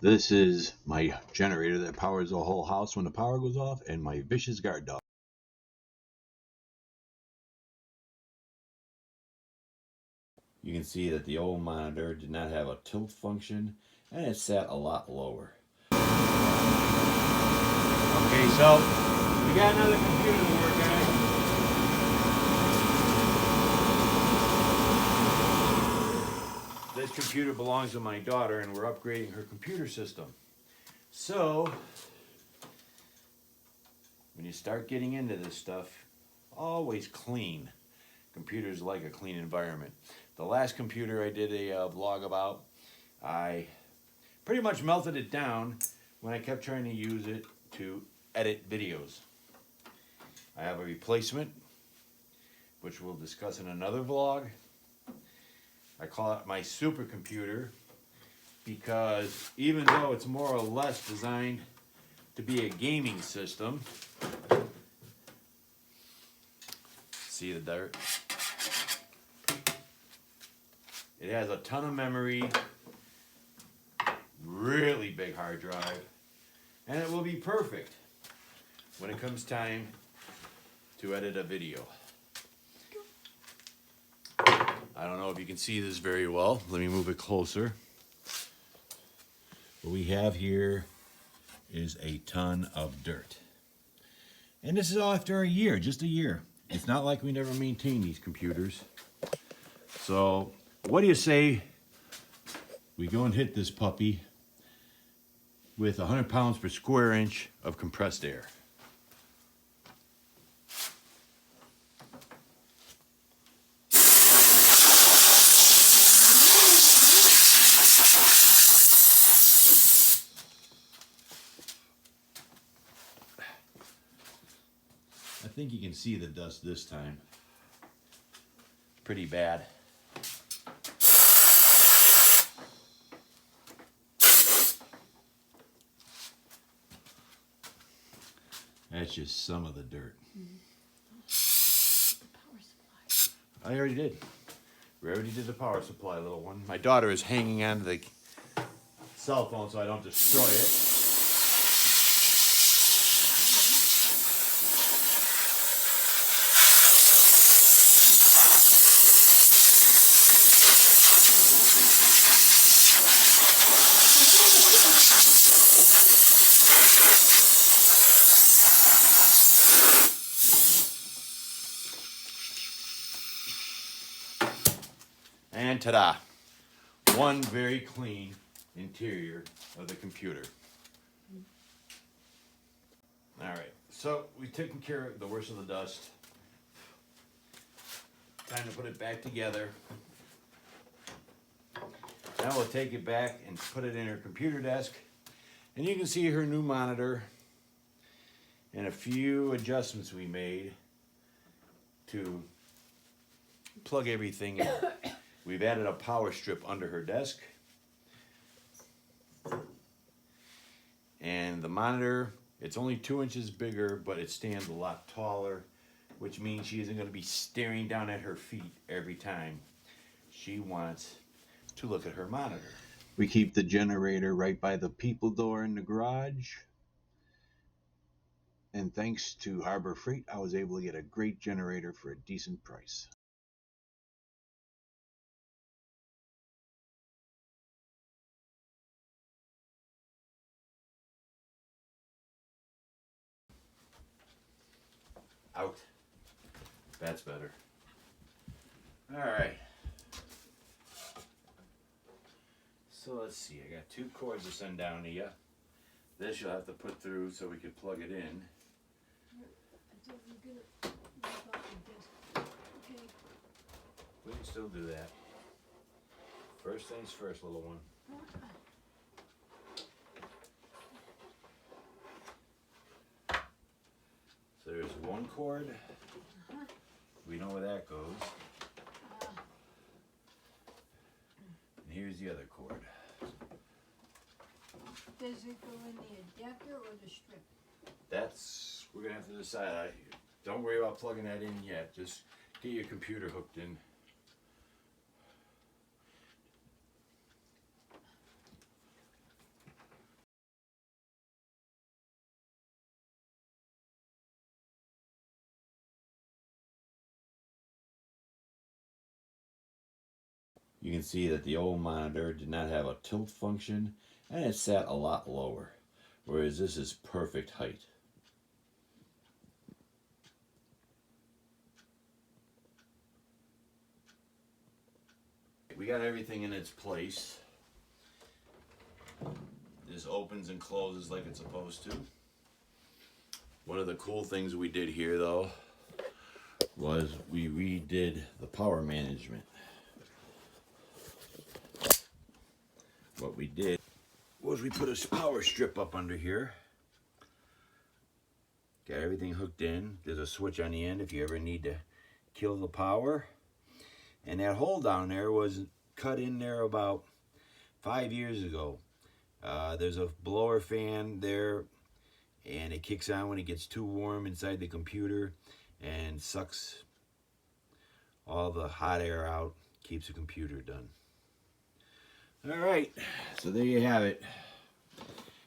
This is my generator that powers the whole house when the power goes off, and my vicious guard dog. You can see that the old monitor did not have a tilt function, and it sat a lot lower. Okay, so we got another computer to work on. This computer belongs to my daughter, and we're upgrading her computer system. So, when you start getting into this stuff, always clean. Computers like a clean environment. The last computer I did a vlog about, I pretty much melted it down when I kept trying to use it to edit videos. I have a replacement, which we'll discuss in another vlog. I call it my supercomputer because even though it's more or less designed to be a gaming system, see the dirt? It has a ton of memory, really big hard drive, and it will be perfect when it comes time to edit a video. I don't know if you can see this very well. Let me move it closer. What we have here is a ton of dirt. And this is all after a year, just a year. It's not like we never maintain these computers. So, what do you say we go and hit this puppy with 100 pounds per square inch of compressed air? I think you can see the dust this time. Pretty bad. That's just some of the dirt. I already did. We already did the power supply, little one. My daughter is hanging onto the cell phone so I don't destroy it. And ta-da! One very clean interior of the computer. Alright, so we've taken care of the worst of the dust. Time to put it back together. Now we'll take it back and put it in her computer desk. And you can see her new monitor and a few adjustments we made to plug everything in. We've added a power strip under her desk. And the monitor, it's only 2 inches bigger, but it stands a lot taller, which means she isn't going to be staring down at her feet every time she wants to look at her monitor. We keep the generator right by the people door in the garage. And thanks to Harbor Freight, I was able to get a great generator for a decent price. Out. That's better. Alright. So let's see, I got 2 cords to send down to you. This you'll have to put through so we can plug it in. We can still do that. First things first, little one. So there's 1 cord. We know where that goes. And here's the other cord. Does it go in the adapter or the strip? That's, we're gonna have to decide. Don't worry about plugging that in yet. Just get your computer hooked in. You can see that the old monitor did not have a tilt function and it sat a lot lower, whereas this is perfect height. We got everything in its place. This opens and closes like it's supposed to. One of the cool things we did here though was we redid the power management. What we did was we put a power strip up under here. Got everything hooked in. There's a switch on the end if you ever need to kill the power. And that hole down there was cut in there about 5 years ago. There's a blower fan there, and it kicks on when it gets too warm inside the computer and sucks all the hot air out, keeps the computer done. All right, so there you have it.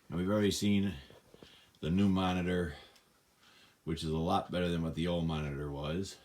And we've already seen the new monitor, which is a lot better than what the old monitor was.